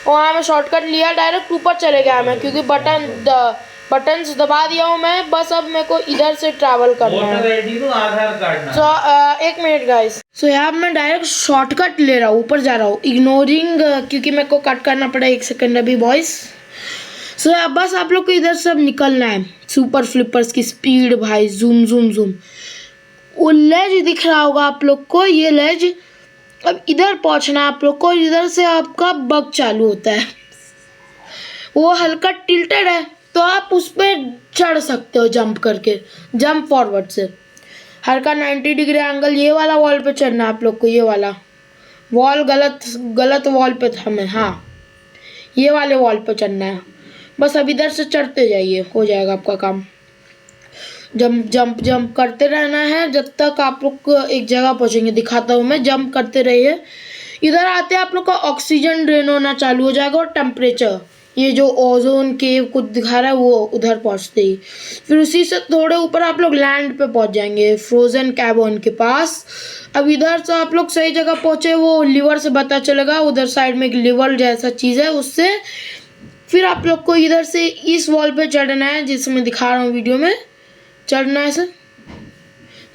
वहाँ मैं शॉर्टकट लिया, डायरेक्ट ऊपर चले गया मैं, क्योंकि बटन्स दबा दिया हूँ मैं। बस अब मेरे को इधर से ट्रैवल करना है। सो एक मिनट गाइस। सो यहाँ मैं डायरेक्ट शॉर्टकट ले रहा हूँ, ऊपर जा रहा हूँ, इग्नोरिंग क्योंकि मेरे को कट करना पड़ा। एक सेकंड अभी बॉयस। सो बस आप लोग को इधर से अब निकलना है। सुपर फ्लिपर्स की स्पीड भाई, जूम जूम जूम। वो लेज दिख रहा होगा आप लोग को, ये लेज। अब इधर पहुंचना है आप लोग को, इधर से आपका बग चालू होता है। वो हल्का टिल्टेड है, तो आप उस पर चढ़ सकते हो जंप करके, जंप फॉरवर्ड से। हल्का 90 डिग्री एंगल, ये वाला वॉल पे चढ़ना है आप लोग को। ये वाला वॉल गलत वॉल पे था मैं, हाँ ये वाले वॉल पे चढ़ना है। बस अब इधर से चढ़ते जाइए, हो जाएगा आपका काम। जंप जंप जंप करते रहना है जब तक आप लोग को एक जगह पहुंचेंगे। दिखाता हूँ मैं, जंप करते रहिए। इधर आते आप लोग का ऑक्सीजन ड्रेन होना चालू हो जाएगा, और टेम्परेचर, ये जो ओजोन के कुछ दिखा रहा है वो उधर पहुंचते ही। फिर उसी से थोड़े ऊपर आप लोग लैंड पे पहुंच जाएंगे, फ्रोजन कैबन के पास। अब इधर से आप लोग सही जगह पहुंचे, वो लिवर से पता चलेगा, उधर साइड में एक लिवर जैसा चीज़ है, उससे फिर आप लोग को इधर से इस वॉल पे चढ़ना है, जिसे मैं दिखा रहा हूँ वीडियो में। चढ़ना है सर,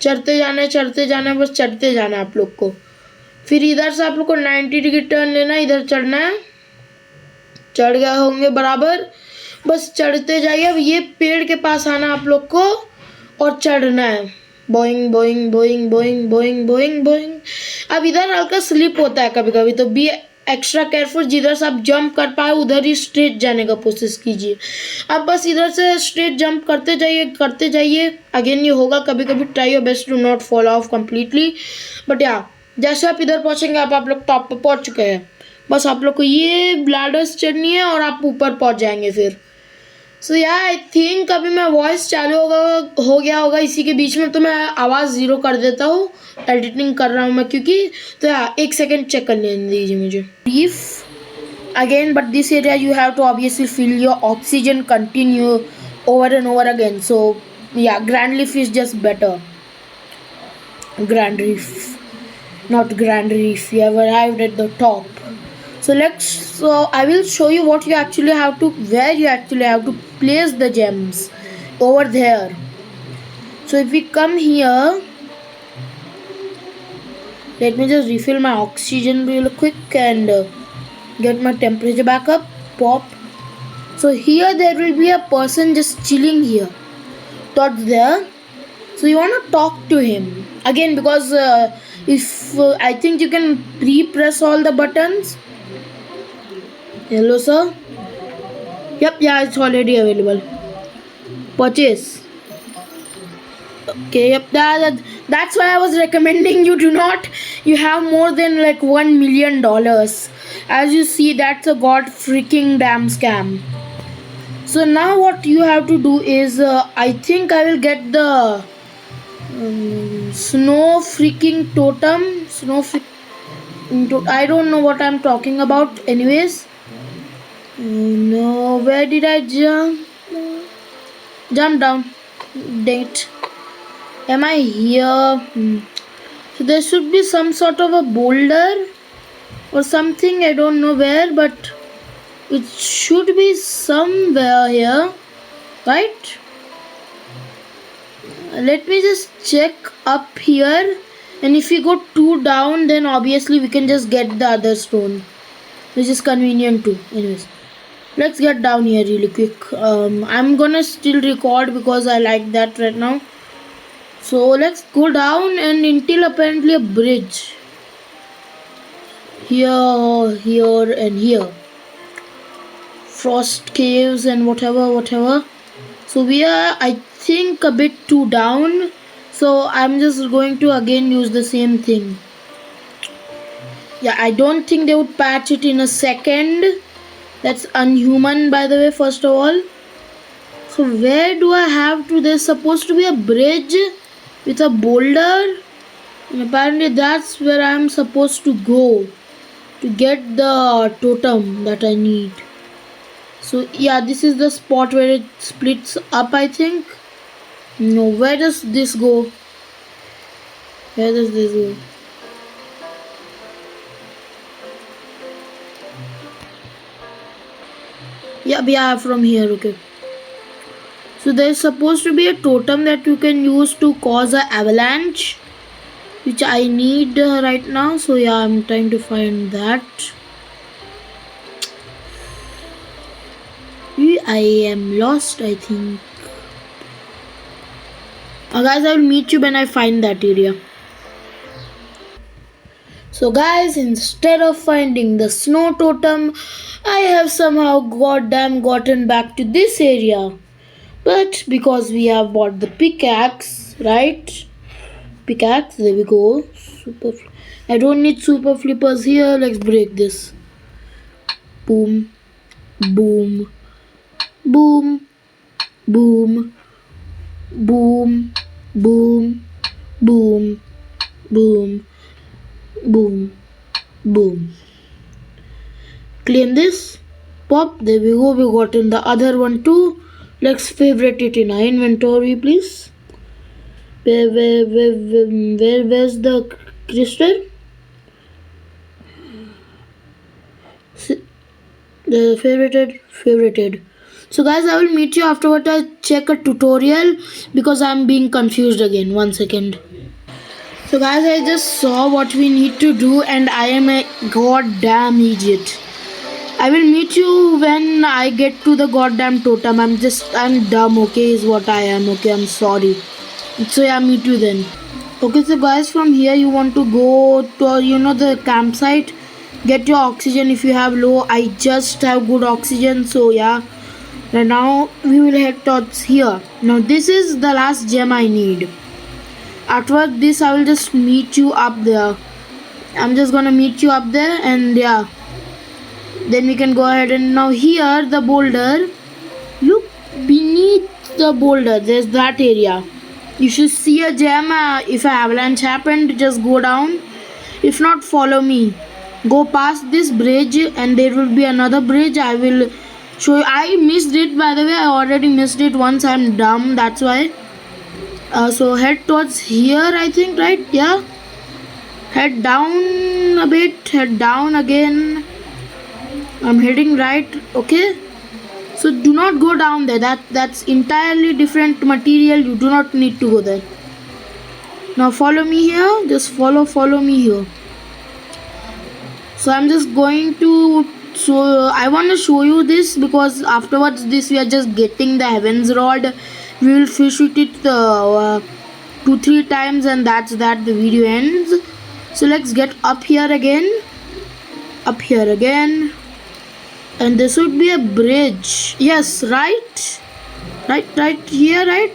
चढ़ते जाना है, बस चढ़ते जाना है आप लोग को। फिर इधर से आप लोग को 90 डिग्री टर्न लेना है, इधर चढ़ना है। चढ़ गए होंगे बराबर, बस चढ़ते जाइए। अब ये पेड़ के पास आना आप लोग को और चढ़ना है। Boeing Boeing Boeing Boeing Boeing Boeing Boeing. अब इधर हल्का स्लिप होता है कभी कभी, तो बी एक्स्ट्रा केयरफुल। जिधर से आप जंप कर पाए उधर ही स्ट्रेट जाने का कोशिश कीजिए। अब बस इधर से स्ट्रेट जंप करते जाइए। अगेन ये होगा कभी कभी, try your best to not fall off completely. But या जैसे आप इधर पहुंचेंगे, आप लोग टॉप पे पहुंच चुके हैं। बस आप लोग को ये लैडर्स चढ़नी है और आप ऊपर पहुंच जाएंगे फिर। सो यार आई थिंक अभी मैं वॉइस चालू हो गया होगा इसी के बीच में, तो मैं आवाज़ ज़ीरो कर देता हूँ, एडिटिंग कर रहा हूँ मैं क्योंकि। तो यार एक सेकेंड चेक कर लेने दीजिए मुझे। Brief again, but this area you have to obviously feel your oxygen continue over and over again. So yeah grand leaf is just better. Grand reef, not Grand Reef. We have arrived at the top. So I will show you what you actually have to, where you actually have to place the gems over there. So if we come here, let me just refill my oxygen real quick and get my temperature back up. Pop. So here there will be a person just chilling here, towards there. So you want to talk to him again, because if I think you can pre-press all the buttons. Hello sir. Yep, yeah, it's already available. Purchase. Okay, yep, that's why I was recommending you do not, you have more than like $1 million. As you see, that's a god freaking damn scam. So now what you have to do is I think I will get the snow freaking totem. I don't know what I'm talking about. Anyways, no, where did I jump down? Dang it. Am I here? So there should be some sort of a boulder or something. I don't know where, but it should be somewhere here, right? Let me just check up here, and if we go 2 down, then obviously we can just get the other stone, which is convenient too. Anyways, Let's get down here really quick. I'm gonna still record because I like that right now. So let's go down and until apparently a bridge. Here, and here. Frost caves and whatever. So we are, I think, a bit too down. So I'm just going to again use the same thing. Yeah, I don't think they would patch it in a second. That's unhuman, by the way, first of all. So where do I have to? There's supposed to be a bridge with a boulder. And apparently that's where I'm supposed to go to get the totem that I need. So yeah, this is the spot where it splits up, I think. No, where does this go? Where does this go? Yeah, from here, okay. So there's supposed to be a totem that you can use to cause an avalanche, which I need right now. So yeah, I'm trying to find that. I am lost, I think. Guys, I will meet you when I find that area. So guys, instead of finding the snow totem, I have somehow gotten back to this area. But because we have bought the pickaxe, right? Pickaxe, there we go. I don't need super flippers here. Let's break this. Boom, boom, boom, boom, boom, boom, boom, boom, boom, boom. Claim this. Pop. There we go. We got in the other one too. Let's favorite it in our inventory, please. Where's the crystal? The favorited. So guys, I will meet you afterward. I check a tutorial because I'm being confused again. 1 second. So guys, I just saw what we need to do and I am a goddamn idiot. I will meet you when I get to the goddamn totem. I'm dumb, okay, is what I am, okay, I'm sorry. So yeah, meet you then. Okay, so guys, from here you want to go to, the campsite. Get your oxygen if you have low. I just have good oxygen, so yeah. And now we will head towards here. Now this is the last gem I need. After this, I will just meet you up there. I'm just gonna meet you up there and yeah. Then we can go ahead and now here the boulder. Look beneath the boulder. There's that area. You should see a gem. If an avalanche happened, just go down. If not, follow me. Go past this bridge and there will be another bridge. I will show you. I missed it, by the way. I already missed it once. I'm dumb. That's why. So head towards here, I think, right? Yeah. Head down a bit. Head down again. I'm heading right. Okay. So do not go down there. That's entirely different material. You do not need to go there. Now follow me here. Just follow me here. So I'm just going to. So I want to show you this because afterwards this we are just getting the heavens rod. We will fish with it 2-3 times and that's that. The video ends. So let's get up here again. Up here again. And this would be a bridge. Yes, right here, right?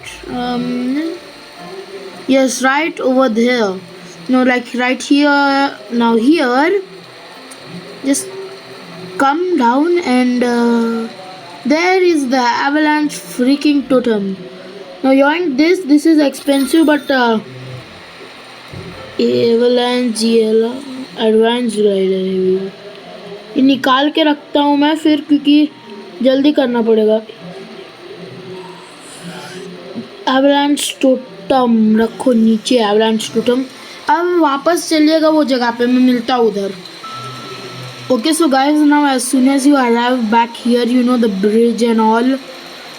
Yes, right over there. No, like right here. Now here, just come down and there is the avalanche freaking totem. Now yoink this. This is expensive, but avalanche advanced glider. ये निकाल के रखता हूँ मैं फिर क्योंकि जल्दी करना पड़ेगा. एवलांच टोटम रखो नीचे. Avalanche totem. अब वापस चलिएगा वो जगह पे. मैं मिलता हूँ उधर. Okay, so guys, now as soon as you arrive back here, the bridge and all.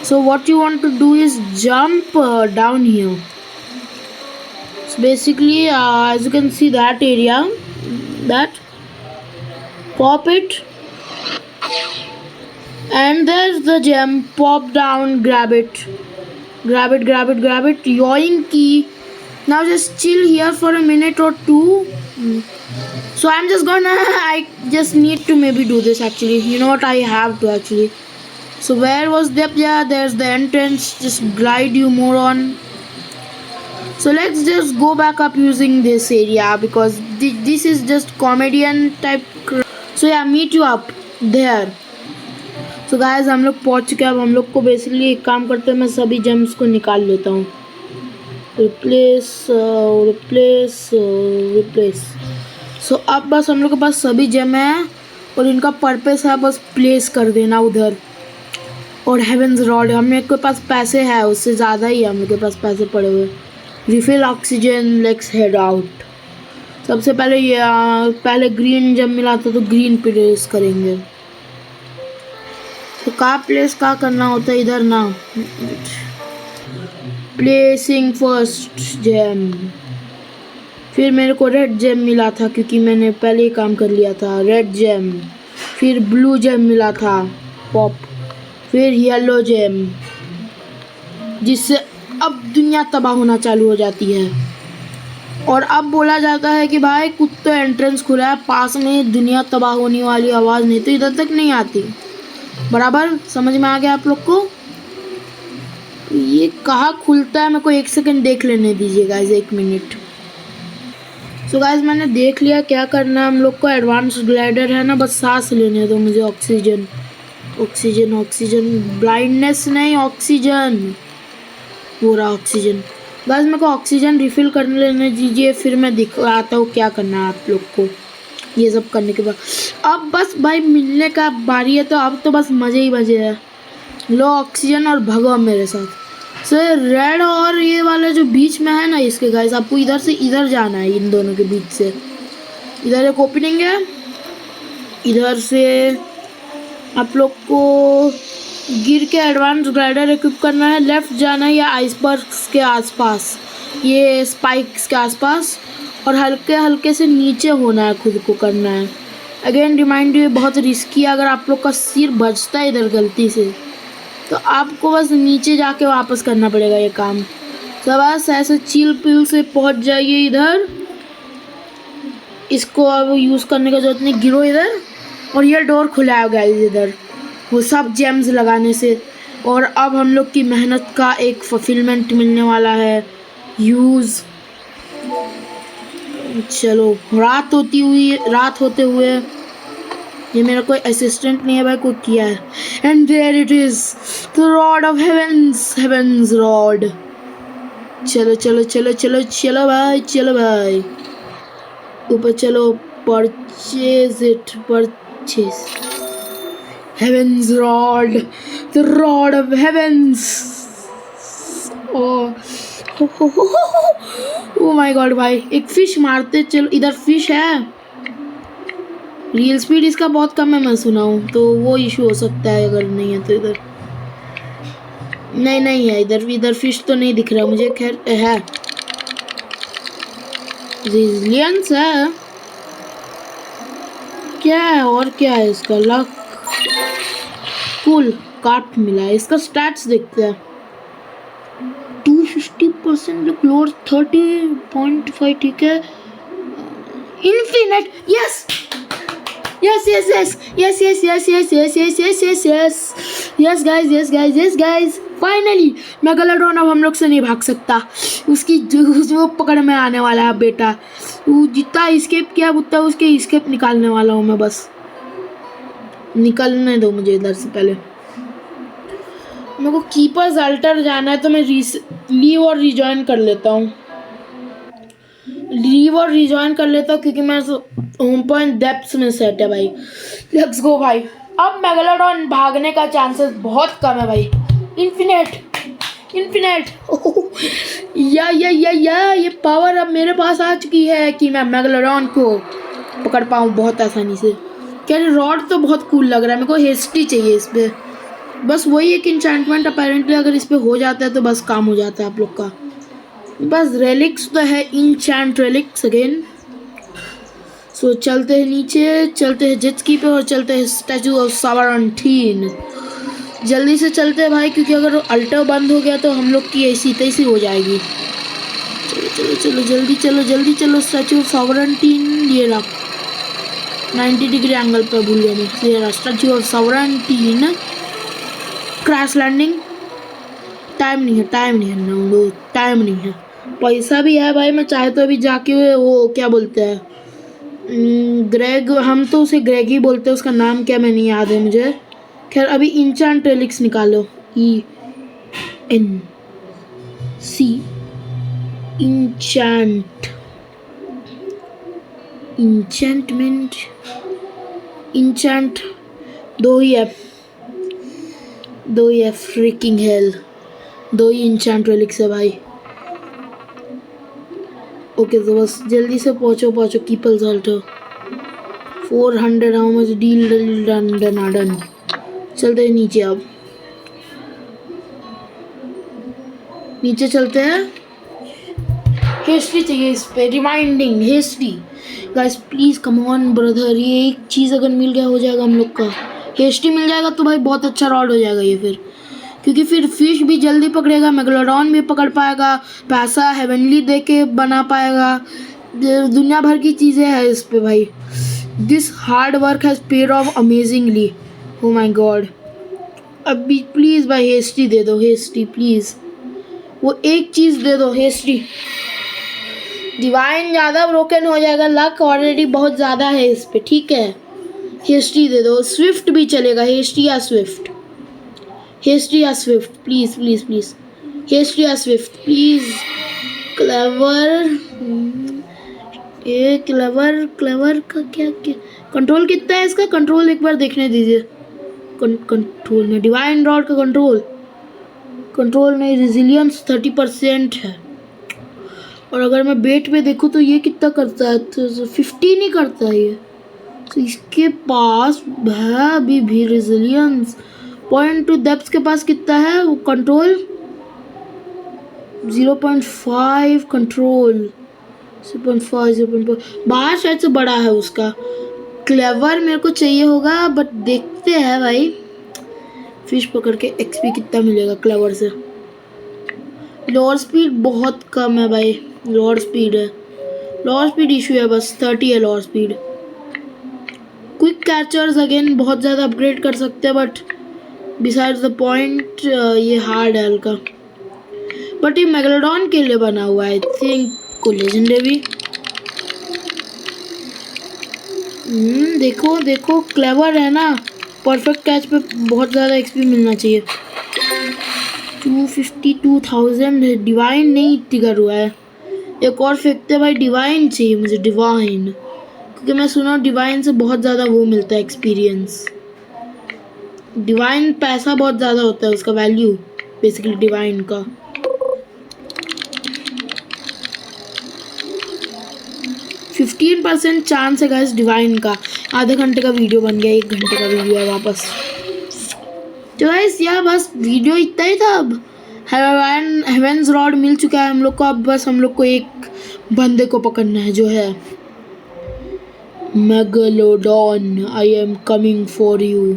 So what you want to do is jump down here. So basically, as you can see that area, that. Pop it And there's the gem. Pop down, grab it. Grab it, grab it, grab it. Yoinky. Now just chill here for a minute or two. So I'm just gonna I just need to maybe do this actually. You know what, I have to actually. So where was that? Yeah, there's the entrance. Just glide, you moron. So let's just go back up using this area because this is just comedian type. So yeah, meet you up there. So guys हम लोग पहुंच चुके हैं। अब हम लोग को basically एक काम करते हैं, मैं सभी जेम्स को निकाल लेता हूँ। Replace replace. सो अब बस हम लोग के पास सभी जेम है और इनका पर्पस है बस प्लेस कर देना उधर। और हेवेंस रॉड, हम लोग के पास पैसे है, उससे ज़्यादा ही है हम लोग के पास पैसे पड़े हुए। Refill oxygen, let's head out. सबसे पहले ये पहले ग्रीन जब मिला था तो ग्रीन प्लेस करेंगे। तो कहाँ प्लेस कहाँ करना होता है, इधर ना। Placing first gem. फिर मेरे को रेड जेम मिला था क्योंकि मैंने पहले ही काम कर लिया था। रेड जेम, फिर ब्लू जेम मिला था पॉप, फिर येलो जेम, जिससे अब दुनिया तबाह होना चालू हो जाती है। और अब बोला जाता है कि भाई कुछ तो एंट्रेंस खुला है पास में, दुनिया तबाह होने वाली आवाज़ नहीं तो इधर तक नहीं आती। बराबर समझ में आ गया आप लोग को? ये कहाँ खुलता है, मेरे को एक सेकंड देख लेने दीजिए गाइस, 1 मिनट। सो गाइस मैंने देख लिया क्या करना है हम लोग को। एडवांस ग्लाइडर है ना, बस सांस लेने दो मुझे। ऑक्सीजन ऑक्सीजन ऑक्सीजन, ब्लाइंडनेस नहीं, ऑक्सीजन। पूरा ऑक्सीजन गाइस, मेरे को ऑक्सीजन रिफिल करने लेने दीजिए, फिर मैं दिखाता हूँ क्या करना है आप लोग को। ये सब करने के बाद अब बस भाई मिलने का बारी है, तो अब तो बस मज़े ही मज़े है। लो ऑक्सीजन और भगो मेरे साथ। सर रेड और ये वाला जो बीच में है ना इसके गाइस, आपको इधर से इधर जाना है, इन दोनों के बीच से। इधर एक ओपनिंग है, इधर से आप लोग को गिर के एडवांस ग्लाइडर इक्विप करना है। लेफ्ट जाना है या आइसबर्ग्स के आसपास, ये स्पाइक्स के आसपास, और हल्के हल्के से नीचे होना है, खुद को करना है। अगेन रिमाइंड यू, बहुत रिस्की है। अगर आप लोग का सिर बचता है इधर गलती से तो आपको बस नीचे जाके वापस करना पड़ेगा ये काम। सब बस ऐसे चिल पिल से पहुंच जाइए इधर। इसको अब यूज़ करने का जरूरत नहीं, गिरो इधर। और ये डोर खुला है गाइस इधर, वो सब जेम्स लगाने से। और अब हम लोग की मेहनत का एक फुलफिलमेंट मिलने वाला है। यूज़, चलो रात होते हुए, ये मेरा कोई असिस्टेंट नहीं है भाई, कोई किया है। And there it is the rod of heavens rod. चलो चलो चलो चलो चलो भाई, चलो भाई ऊपर चलो। Purchase it, purchase heavens rod, the rod of heavens. Oh my god भाई, एक फिश मारते चलो। इधर फिश है, रियल स्पीड इसका बहुत कम है मैं सुना हूँ, तो वो इशू हो सकता है अगर नहीं है तो। इधर नहीं है, इधर फिश तो नहीं दिख रहा मुझे। खैर है, रेजिलियंस है क्या है, और क्या है इसका? लक, कूल कार्प मिला है। इसका स्टैट्स देखते हैं। 250% लोअर 30.5, ठीक है। Infinite, yes yes guys, finally megalodon अब हम लोग से नहीं भाग सकता। उसकी वो पकड़ में आने वाला है बेटा। वो जितना एस्केप किया उतना उसके एस्केप निकालने वाला हूँ मैं। बस निकलने दो मुझे इधर से। पहले मेरे को कीपर्स अल्टर जाना है, तो मैं लीव और रिजॉइन कर लेता हूँ। क्योंकि मैं होम पॉइंट डेप्थ्स में सेट है भाई। लेट्स गो भाई। अब मेगालोडॉन भागने का चांसेस बहुत कम है भाई। इन्फिनेट या ये पावर अब मेरे पास आ चुकी है कि मैं मेगालोडॉन को पकड़ पाऊँ बहुत आसानी से। क्या रॉड तो बहुत कूल लग रहा है मेरे को। हेस्टी चाहिए इस पर, बस वही एक इंचेंटमेंट अपेरेंटली अगर इस पर हो जाता है तो बस काम हो जाता है आप लोग का। बस रेलिक्स तो है, इंचेंट रेलिक्स अगेन। सो चलते हैं नीचे, चलते हैं जेट स्की पे और चलते हैं स्टैचू ऑफ सावरंटीन। जल्दी से चलते हैं भाई, क्योंकि अगर अल्टर बंद हो गया तो हम लोग की ऐसी तैसी हो जाएगी। चलो चलो चलो जल्दी चलो जल्दी चलो। स्टैचू ऑफ सॉवरेंटी ये रहा 90 डिग्री एंगल पे, भूल गया मैं। ये रहा स्टैचू ऑफ सॉवरेंटी ना। Crash landing. टाइम नहीं है, टाइम नहीं है, नो टाइम नहीं है। पैसा भी है भाई, मैं चाहे तो अभी जाके वो क्या बोलते हैं ग्रेग, हम तो उसे ग्रेग ही बोलते हैं, उसका नाम क्या मैं नहीं याद है मुझे। खैर अभी इंचांट रेलिक्स निकालो। ENC इंचांट इंचेंटमेंट इंचांट दो ही है फ्रिकिंग हेल, दो ही इंचांट रेलिक्स है भाई। ओके तो बस जल्दी से पहुंचो keeper's altar 400 how much deal done. चलते हैं नीचे, अब नीचे चलते हैं। हिस्ट्री चाहिए इस पे, reminding history guys please come on brother. ये एक चीज़ अगर मिल गया हो जाएगा हम लोग का, हिस्ट्री मिल जाएगा तो भाई बहुत अच्छा रॉड हो जाएगा ये फिर, क्योंकि फिर फिश भी जल्दी पकड़ेगा, मेगलोडॉन भी पकड़ पाएगा, पैसा हेवनली दे के बना पाएगा, दुनिया भर की चीज़ें हैं इस पे भाई। This hard work has paid of amazingly. O my God. अभी प्लीज़ भाई हिस्ट्री दे दो, हिस्ट्री प्लीज़, वो एक चीज़ दे दो हिस्ट्री। डिवाइन ज़्यादा ब्रोकन हो जाएगा, लक ऑलरेडी बहुत ज़्यादा है इस पे, ठीक है। हिस्ट्री दे दो, स्विफ्ट भी चलेगा, हिस्ट्री या स्विफ्ट, हिस्ट्री या Swift please please please, history या स्विफ्ट प्लीज़। क्लेवर, ये क्लेवर का क्या कंट्रोल कितना है इसका, कंट्रोल एक बार देखने दीजिए। कंट्रोल में डिवाइन रॉड का कंट्रोल नहीं, रेजिलियंस 30% है। और अगर मैं बेट पे देखूँ तो ये कितना करता है, तो 15 ही करता है ये। तो इसके पास है अभी भी रेजिलियंस। पॉइंट टू डेप्थ के पास कितना है वो कंट्रोल, 0.5 कंट्रोल, 0.5 बाहर शायद से बड़ा है उसका। क्लेवर मेरे को चाहिए होगा, बट देखते हैं भाई फिश पकड़ के एक्सपी कितना मिलेगा क्लेवर से। लोअर स्पीड बहुत कम है भाई, लोअर स्पीड है, लोअर स्पीड इशू है, बस 30 है lower speed. Quick catchers again बहुत ज़्यादा अपग्रेड कर सकते हैं, बट बिसाइड्स द पॉइंट ये हार्ड है हल्का, बट ये मेगलोडॉन के लिए बना हुआ है आई थिंक। को लेजेंडरी देखो देखो क्लेवर है ना, परफेक्ट कैच पे बहुत ज़्यादा एक्सपी मिलना चाहिए। 252,000 डिवाइन नहीं टिगर हुआ है, एक और फेंकते भाई, डिवाइन चाहिए मुझे, डिवाइन, क्योंकि मैं सुना डिवाइन से बहुत ज़्यादा वो मिलता है एक्सपीरियंस। डिवाइन पैसा बहुत ज़्यादा होता है उसका वैल्यू बेसिकली डिवाइन का। %15 चांस है गाइस डिवाइन का। आधे घंटे का वीडियो बन गया, 1 घंटे का वीडियो है वापस। तो गाइस यार बस वीडियो इतना ही था। अब हेवेंस रॉड मिल चुका है हम लोग को, अब बस हम लोग को एक बंदे को पकड़ना है जो है megalodon. I am coming for you.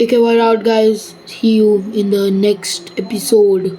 एक बार out guys, see you in the next episode.